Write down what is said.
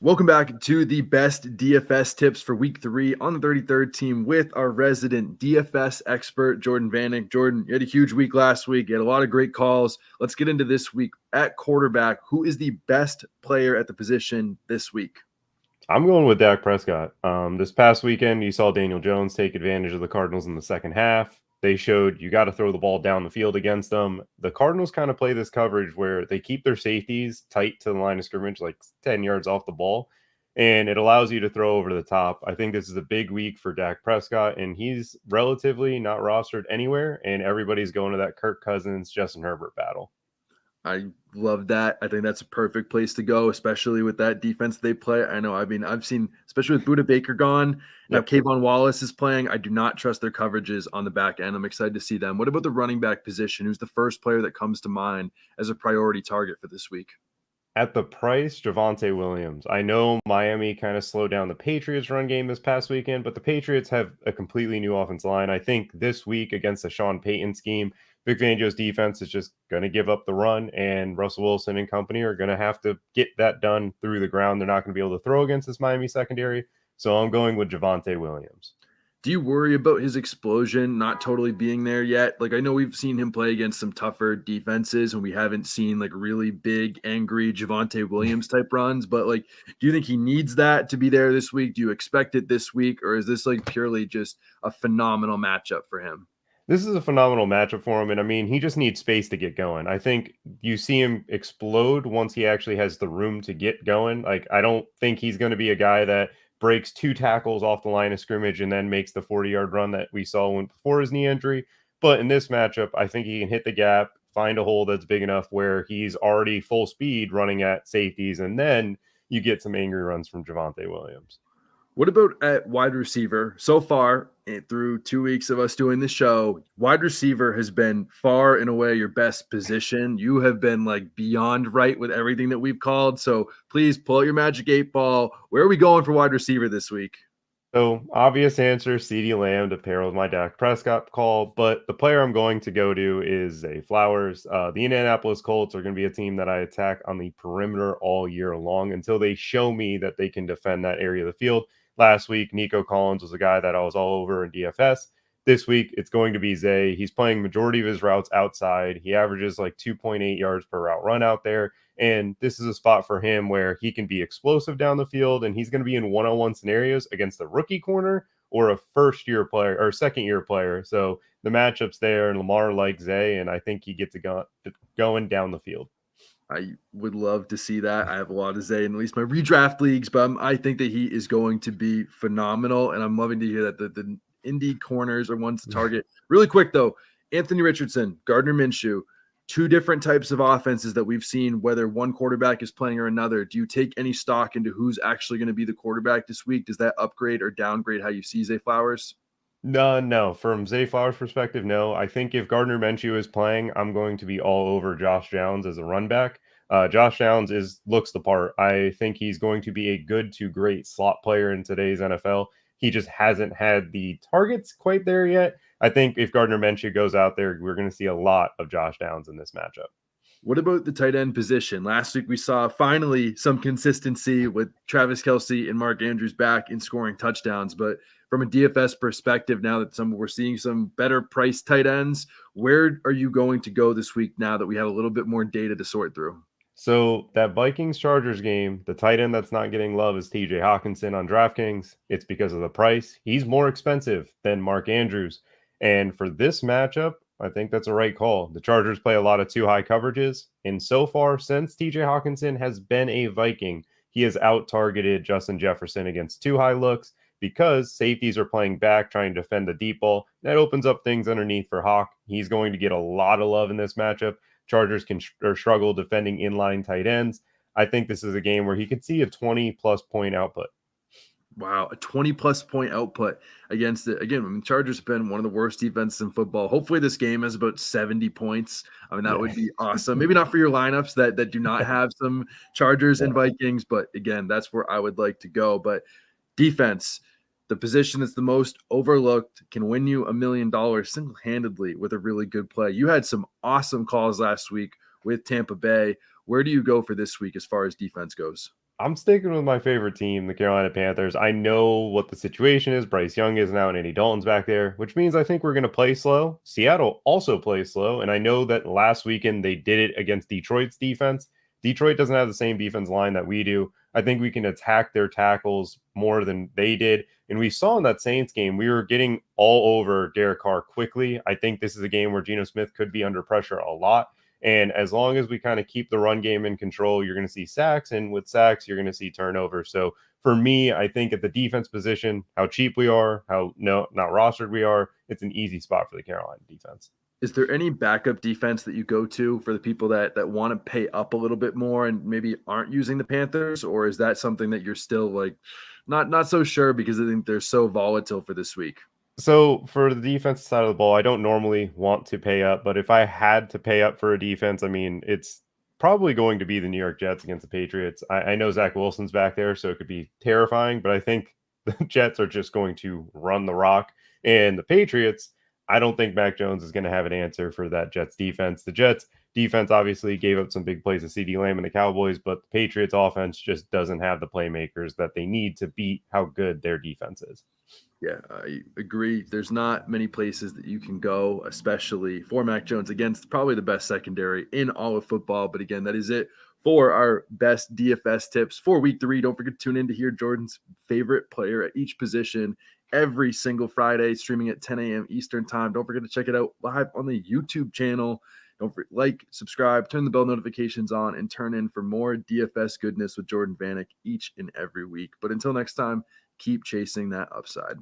Welcome back to the best DFS tips for week 3 on the 33rd team with our resident DFS expert, Jordan Vanek. Jordan, you had a huge week last week. You had a lot of great calls. Let's get into this week at quarterback. Who is the best player at the position this week? I'm going with Dak Prescott. This past weekend, you saw Daniel Jones take advantage of the Cardinals in the second half. They showed you got to throw the ball down the field against them. The Cardinals kind of play this coverage where they keep their safeties tight to the line of scrimmage, like 10 yards off the ball, and it allows you to throw over the top. I think this is a big week for Dak Prescott, and he's relatively not rostered anywhere, and everybody's going to that Kirk Cousins, Justin Herbert battle. I love that. I think that's a perfect place to go, especially with that defense they play. I've seen, especially with Budda Baker gone, now Kayvon Wallace is playing. I do not trust their coverages on the back end. I'm excited to see them. What about the running back position? Who's the first player that comes to mind as a priority target for this week? At the price, Javonte Williams. I know Miami kind of slowed down the Patriots' run game this past weekend, but the Patriots have a completely new offensive line. I think this week against the Sean Payton scheme, Vic Fangio's defense is just going to give up the run, and Russell Wilson and company are going to have to get that done through the ground. They're not going to be able to throw against this Miami secondary, so I'm going with Javonte Williams. Do you worry about his explosion not totally being there yet? Like, I know we've seen him play against some tougher defenses and we haven't seen like really big, angry Javonte Williams type runs, but like, do you think he needs that to be there this week? Do you expect it this week? Or is this like purely just a phenomenal matchup for him? This is a phenomenal matchup for him, and I mean, he just needs space to get going. I think you see him explode once he actually has the room to get going. Like, I don't think he's going to be a guy that breaks 2 tackles off the line of scrimmage and then makes the 40-yard run that we saw when before his knee injury. But in this matchup, I think he can hit the gap, find a hole that's big enough where he's already full speed running at safeties, and then you get some angry runs from Javonte Williams. What about at wide receiver? So far, through 2 weeks of us doing the show, wide receiver has been far and away your best position. You have been like beyond right with everything that we've called. So please pull out your magic 8 ball. Where are we going for wide receiver this week? So, obvious answer, CeeDee Lamb to pair with my Dak Prescott call, but the player I'm going to go to is Zay Flowers. The Indianapolis Colts are going to be a team that I attack on the perimeter all year long until they show me that they can defend that area of the field. Last week, Nico Collins was a guy that I was all over in DFS. This week, it's going to be Zay. He's playing majority of his routes outside. He averages like 2.8 yards per route run out there. And this is a spot for him where he can be explosive down the field, and he's going to be in one-on-one scenarios against a rookie corner or a first-year player or second-year player. So the matchup's there, and Lamar likes Zay, and I think he gets going down the field. I would love to see that. I have a lot to say in at least my redraft leagues, but I think that he is going to be phenomenal. And I'm loving to hear that the indie corners are ones to target. Really quick, though, Anthony Richardson, Gardner Minshew, 2 different types of offenses that we've seen, whether one quarterback is playing or another. Do you take any stock into who's actually going to be the quarterback this week? Does that upgrade or downgrade how you see Zay Flowers? No. From Zay Flowers' perspective, no. I think if Gardner Minshew is playing, I'm going to be all over Josh Downs as a run back. Josh Downs looks the part. I think he's going to be a good to great slot player in today's NFL. He just hasn't had the targets quite there yet. I think if Gardner Minshew goes out there, we're going to see a lot of Josh Downs in this matchup. What about the tight end position? Last week we saw finally some consistency with Travis Kelce and Mark Andrews back in scoring touchdowns. But from a DFS perspective, now that we're seeing some better price tight ends, where are you going to go this week now that we have a little bit more data to sort through? So that Vikings-Chargers game, the tight end that's not getting love is TJ Hockenson on DraftKings. It's because of the price. He's more expensive than Mark Andrews. And for this matchup, I think that's a right call. The Chargers play a lot of 2 high coverages. And so far, since TJ Hockenson has been a Viking, he has out-targeted Justin Jefferson against 2 high looks because safeties are playing back, trying to defend the deep ball. That opens up things underneath for Hawk. He's going to get a lot of love in this matchup. Chargers can struggle defending inline tight ends. I think this is a game where he could see a 20-plus point output. Wow, a 20-plus point output against it. Again, Chargers have been one of the worst defenses in football. Hopefully this game has about 70 points. That would be awesome. Maybe not for your lineups that do not have some Chargers and Vikings, but again, that's where I would like to go. But defense, the position that's the most overlooked, can win you $1 million single-handedly with a really good play. You had some awesome calls last week with Tampa Bay. Where do you go for this week as far as defense goes? I'm sticking with my favorite team, the Carolina Panthers. I know what the situation is. Bryce Young is now, and Andy Dalton's back there, which means I think we're going to play slow. Seattle also plays slow, and I know that last weekend they did it against Detroit's defense. Detroit doesn't have the same defense line that we do. I think we can attack their tackles more than they did. And we saw in that Saints game, we were getting all over Derek Carr quickly. I think this is a game where Geno Smith could be under pressure a lot. And as long as we kind of keep the run game in control, you're going to see sacks. And with sacks, you're going to see turnovers. So for me, I think at the defense position, how cheap we are, how not rostered we are, it's an easy spot for the Carolina defense. Is there any backup defense that you go to for the people that want to pay up a little bit more and maybe aren't using the Panthers? Or is that something that you're still like not so sure because I think they're so volatile for this week? So for the defensive side of the ball, I don't normally want to pay up, but if I had to pay up for a defense, I mean, it's probably going to be the New York Jets against the Patriots. I know Zach Wilson's back there, so it could be terrifying, but I think the Jets are just going to run the rock. And the Patriots, I don't think Mac Jones is going to have an answer for that Jets defense. The Jets defense obviously gave up some big plays to CD Lamb and the Cowboys, but the Patriots offense just doesn't have the playmakers that they need to beat how good their defense is. Yeah, I agree. There's not many places that you can go, especially for Mac Jones against probably the best secondary in all of football. But again, that is it for our best DFS tips for week 3. Don't forget to tune in to hear Jordan's favorite player at each position every single Friday, streaming at 10 a.m. Eastern time. Don't forget to check it out live on the YouTube channel. Don't forget, like, subscribe, turn the bell notifications on, and turn in for more DFS goodness with Jordan Vanek each and every week. But until next time, keep chasing that upside.